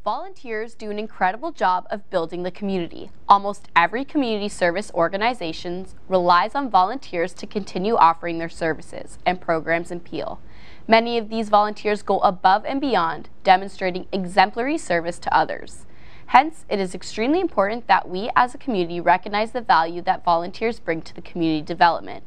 Volunteers do an incredible job of building the community. Almost every community service organization relies on volunteers to continue offering their services and programs in Peel. Many of these volunteers go above and beyond, demonstrating exemplary service to others. Hence, it is extremely important that we as a community recognize the value that volunteers bring to the community development.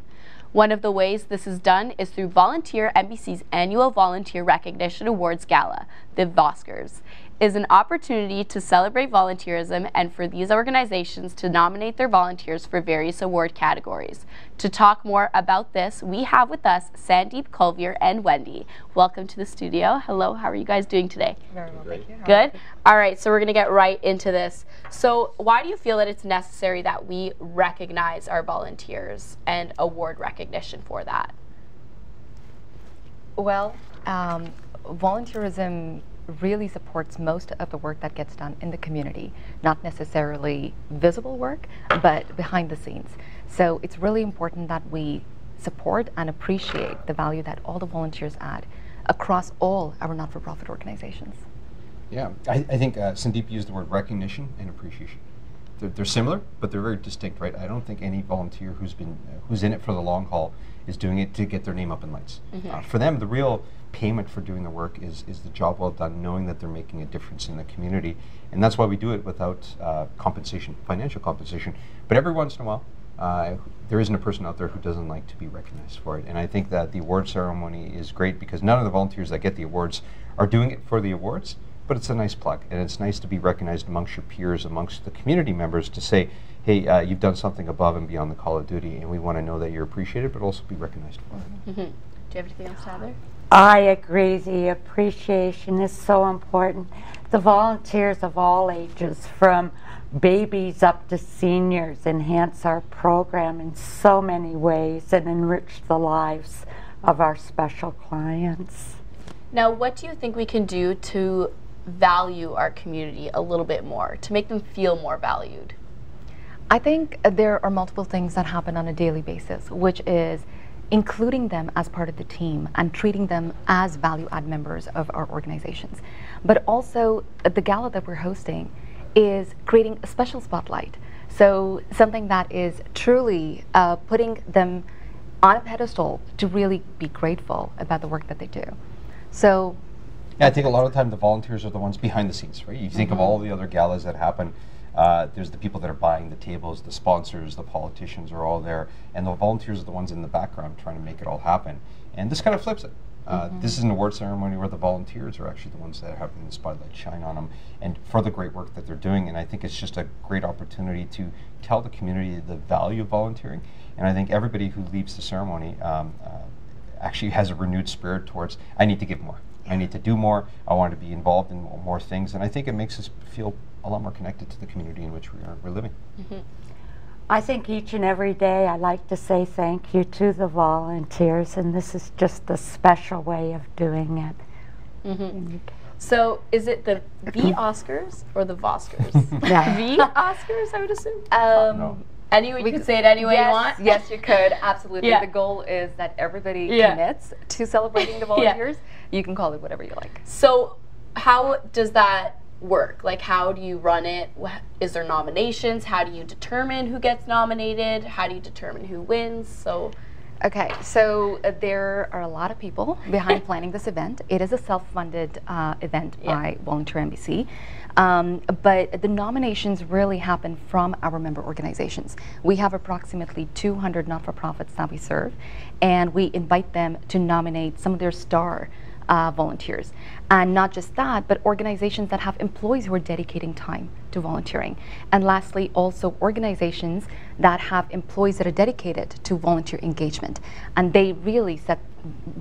One of the ways this is done is through Volunteer NBC's annual Volunteer Recognition Awards Gala, the Voscars. It is an opportunity to celebrate volunteerism and for these organizations to nominate their volunteers for various award categories. To talk more about this, we have with us Sandeep Colvier and Wendy. Welcome to the studio. Hello, how are you guys doing today? Very well, thank you. Good? All right, so we're going to get right into this. So why do you feel that it's necessary that we recognize our volunteers and award recognition for that? Well, volunteerism really supports most of the work that gets done in the community, not necessarily visible work, but behind the scenes. So it's really important that we support and appreciate the value that all the volunteers add across all our not-for-profit organizations. Yeah, I think Sandeep used the word recognition and appreciation. They're similar, but they're very distinct, right? I don't think any volunteer who's in it for the long haul is doing it to get their name up in lights. For them, the real payment for doing the work is the job well done, knowing that they're making a difference in the community, and that's why we do it without compensation, financial compensation. But every once in a while, there isn't a person out there who doesn't like to be recognized for it, and I think that the award ceremony is great because none of the volunteers that get the awards are doing it for the awards, but it's a nice plug, and it's nice to be recognized amongst your peers, amongst the community members, to say, hey, you've done something above and beyond the call of duty, and we want to know that you're appreciated, but also be recognized for it. Do you have anything else to add there? I agree. The appreciation is so important. The volunteers of all ages, from babies up to seniors, enhance our program in so many ways and enrich the lives of our special clients. Now, what do you think we can do to value our community a little bit more, to make them feel more valued? I think there are multiple things that happen on a daily basis, which is including them as part of the team and treating them as value-add members of our organizations. But also, the gala that we're hosting is creating a special spotlight. So something that is truly putting them on a pedestal to really be grateful about the work that they do. So, yeah, I think a lot of the time the volunteers are the ones behind the scenes, right? You think of all the other galas that happen. There's the people that are buying the tables, the sponsors, the politicians are all there, and the volunteers are the ones in the background trying to make it all happen. And this kind of flips it. This is an award ceremony where the volunteers are actually the ones that are having the spotlight shine on them and for the great work that they're doing. And I think it's just a great opportunity to tell the community the value of volunteering. And I think everybody who leaves the ceremony actually has a renewed spirit towards, I need to give more. I need to do more. I want to be involved in more things. And I think it makes us feel a lot more connected to the community in which we're living. I think each and every day I like to say thank you to the volunteers, and this is just a special way of doing it. So is it the Oscars or the Voscars? Yeah. The Oscars, I would assume? No. Anyway, you could say it any way you want. Yes, you could, absolutely. Yeah. The goal is that everybody commits to celebrating the volunteers. You can call it whatever you like. So how does that work? Like, how do you run it? Is there nominations? How do you determine who gets nominated? How do you determine who wins? So, okay, so there are a lot of people behind planning this event. It is a self-funded event by Volunteer NBC, but the nominations really happen from our member organizations. We have approximately 200 not-for-profits that we serve, and we invite them to nominate some of their star volunteers. And not just that, but organizations that have employees who are dedicating time to volunteering. And lastly, also organizations that have employees that are dedicated to volunteer engagement. And they really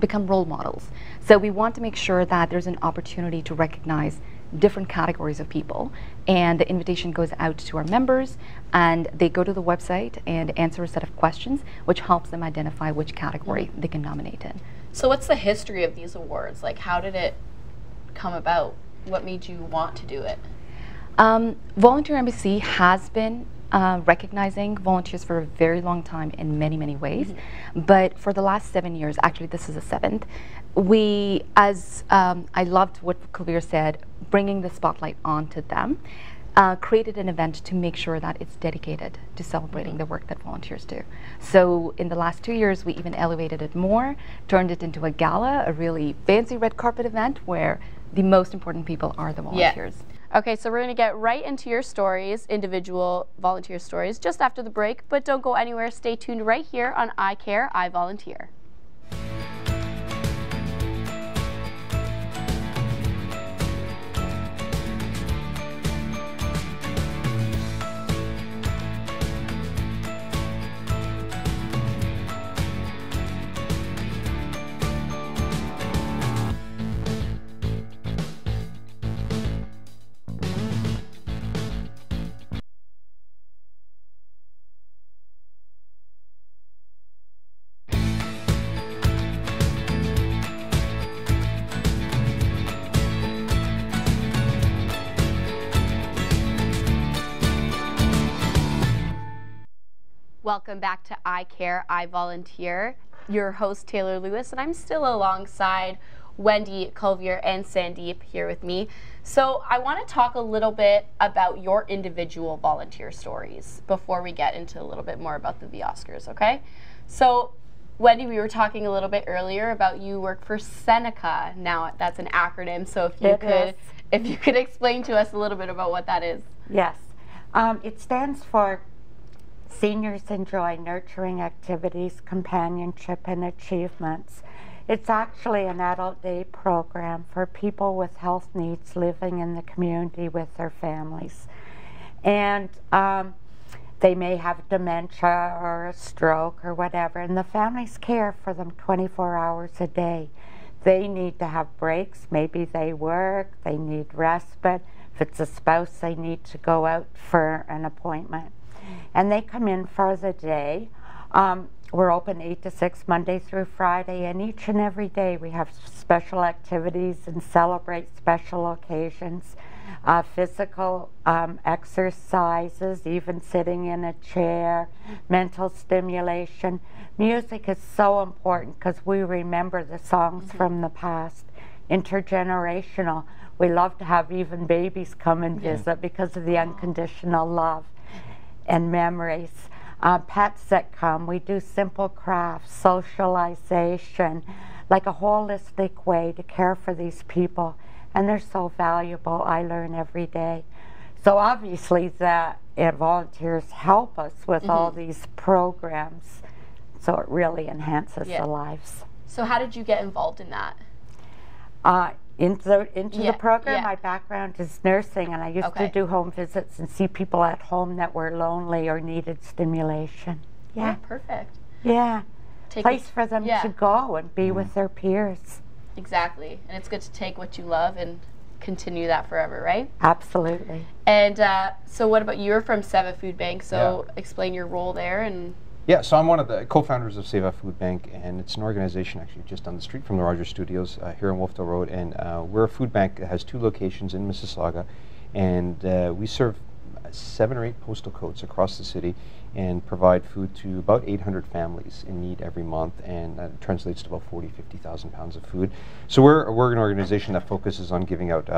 become role models. So we want to make sure that there's an opportunity to recognize different categories of people. And the invitation goes out to our members, and they go to the website and answer a set of questions, which helps them identify which category they can nominate in. So what's the history of these awards? Like, how did it come about? What made you want to do it? Volunteer NBC has been recognizing volunteers for a very long time in many, many ways. But for the last 7 years, actually this is the 7th, we, as I loved what Kavir said, bringing the spotlight onto them, created an event to make sure that it's dedicated to celebrating the work that volunteers do. So in the last 2 years, we even elevated it more, turned it into a gala, a really fancy red carpet event where the most important people are the volunteers. Yeah. Okay, so we're going to get right into your stories, individual volunteer stories, just after the break, but don't go anywhere. Stay tuned right here on I Care, I Volunteer. Welcome back to I Care, I Volunteer. Your host, Taylor Lewis, and I'm still alongside Wendy, Kavir, and Sandeep here with me. So I want to talk a little bit about your individual volunteer stories before we get into a little bit more about the Oscars, okay? So Wendy, we were talking a little bit earlier about you work for Seneca. Now that's an acronym, so if you could explain to us a little bit about what that is. Yes. It stands for Seniors Enjoy Nurturing Activities, Companionship, and Achievements. It's actually an adult day program for people with health needs living in the community with their families. And they may have dementia or a stroke or whatever, and the families care for them 24 hours a day. They need to have breaks. Maybe they work, they need respite. If it's a spouse, they need to go out for an appointment. And they come in for the day. We're open 8 to 6, Monday through Friday, and each and every day we have special activities and celebrate special occasions, physical exercises, even sitting in a chair, mental stimulation. Music is so important because we remember the songs from the past. Intergenerational. We love to have even babies come and visit because of the unconditional love and memories. Pets that come, we do simple crafts, socialization, like a holistic way to care for these people, and they're so valuable. I learn every day. So obviously that volunteers help us with all these programs, so it really enhances the lives. So how did you get involved in that? Into the program, my background is nursing, and I used to do home visits and see people at home that were lonely or needed stimulation. Yeah, perfect. Yeah, place for them to go and be with their peers. Exactly, and it's good to take what you love and continue that forever, right? Absolutely. And so what about, you're from Seva Food Bank, so explain your role there. And yeah, so I'm one of the co-founders of Seva Food Bank, and it's an organization actually just down the street from the Rogers Studios here on Wolfdale Road, and we're a food bank that has 2 locations in Mississauga, and we serve 7 or 8 postal codes across the city and provide food to about 800 families in need every month, and that translates to about 50,000 pounds of food. So we're an organization that focuses on giving out,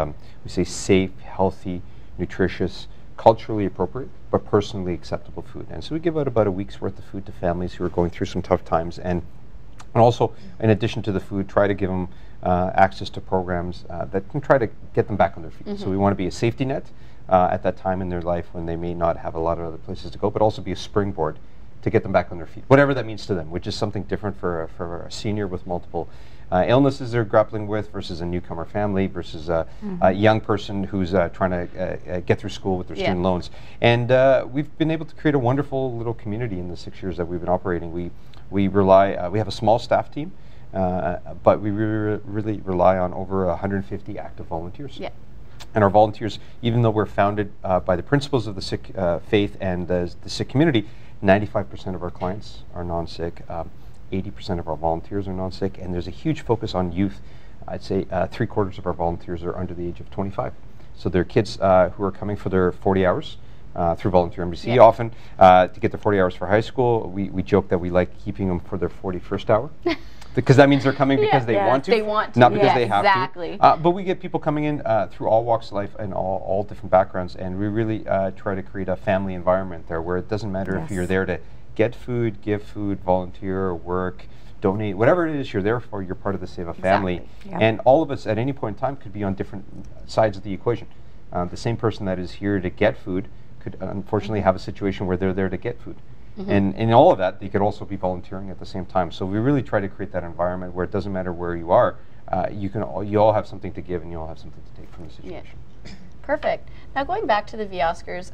we say, safe, healthy, nutritious, culturally appropriate, but personally acceptable food. And so we give out about a week's worth of food to families who are going through some tough times, and also, in addition to the food, try to give them access to programs that can try to get them back on their feet. So we want to be a safety net at that time in their life when they may not have a lot of other places to go, but also be a springboard to get them back on their feet, whatever that means to them, which is something different for a senior with multiple illnesses they're grappling with versus a newcomer family versus a young person who's trying to get through school with their student loans. And we've been able to create a wonderful little community in the 6 years that we've been operating. We rely, we have a small staff team, but we really rely on over 150 active volunteers. Yeah. And our volunteers, even though we're founded by the principles of the Sikh faith and the Sikh community, 95% of our clients are non-Sikh. 80% of our volunteers are non-Sikh, and there's a huge focus on youth. I'd say 3/4 of our volunteers are under the age of 25. So they're kids who are coming for their 40 hours through Volunteer NBC. Yeah. Often, to get their 40 hours for high school, we joke that we like keeping them for their 41st hour. Because that means they're coming because they want to, They want to. not because Yeah, they have exactly. to. But we get people coming in through all walks of life and all different backgrounds, and we really try to create a family environment there where it doesn't matter if you're there to get food, give food, volunteer, work, donate, whatever it is you're there for, you're part of the Save a Family. Exactly. Yep. And all of us at any point in time could be on different sides of the equation. The same person that is here to get food could unfortunately have a situation where they're there to get food. And in all of that, they could also be volunteering at the same time. So we really try to create that environment where it doesn't matter where you are, you all have something to give and you all have something to take from the situation. Yeah. Perfect. Now going back to the V Oscars,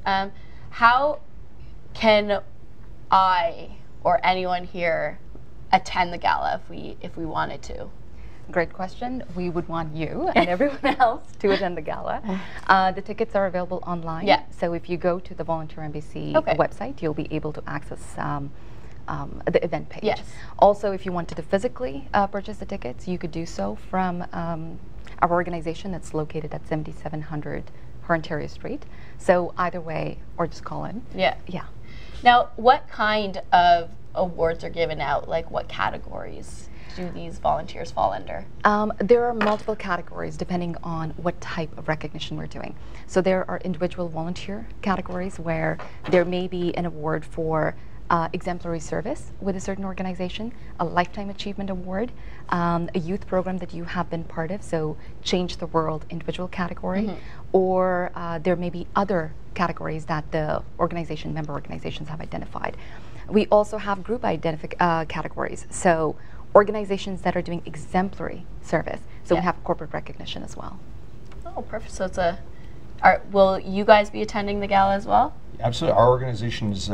how can I or anyone here attend the gala if we wanted to? Great question. We would want you and everyone else to attend the gala. The tickets are available online. Yeah. So if you go to the Volunteer NBC Okay. website, you'll be able to access the event page. Yes. Also, if you wanted to physically purchase the tickets, you could do so from our organization that's located at 7700 Ontario Street. So either way, or just call in. Yeah. Yeah. Now, what kind of awards are given out? Like what categories do these volunteers fall under? There are multiple categories depending on what type of recognition we're doing. So there are individual volunteer categories where there may be an award for exemplary service with a certain organization, a lifetime achievement award, a youth program that you have been part of, so Change the World individual category, or there may be other categories that the member organizations have identified. We also have group categories, so organizations that are doing exemplary service. So we have corporate recognition as well. Oh, perfect. So it's will you guys be attending the gala as well? Absolutely. Our organization has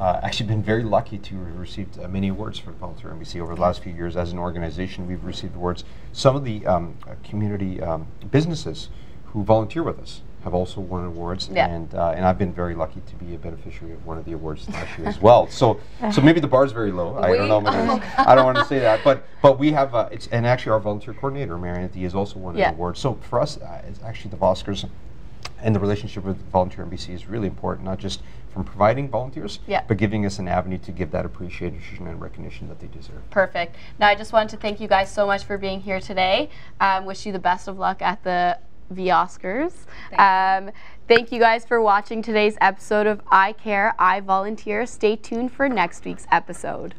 actually been very lucky to have received many awards for Volunteer NBC over the last few years. As an organization, we've received awards. Some of the community businesses who volunteer with us have also won awards, and I've been very lucky to be a beneficiary of one of the awards last year as well. So maybe the bar's very low. I don't know. I don't want to say that, but we have and actually our volunteer coordinator Marianne D has also won an award. So for us, it's actually the Oscars and the relationship with Volunteer NBC is really important, not just from providing volunteers, but giving us an avenue to give that appreciation and recognition that they deserve. Perfect. Now I just wanted to thank you guys so much for being here today. Wish you the best of luck at the V Oscars. Thank you guys for watching today's episode of I Care, I Volunteer. Stay tuned for next week's episode.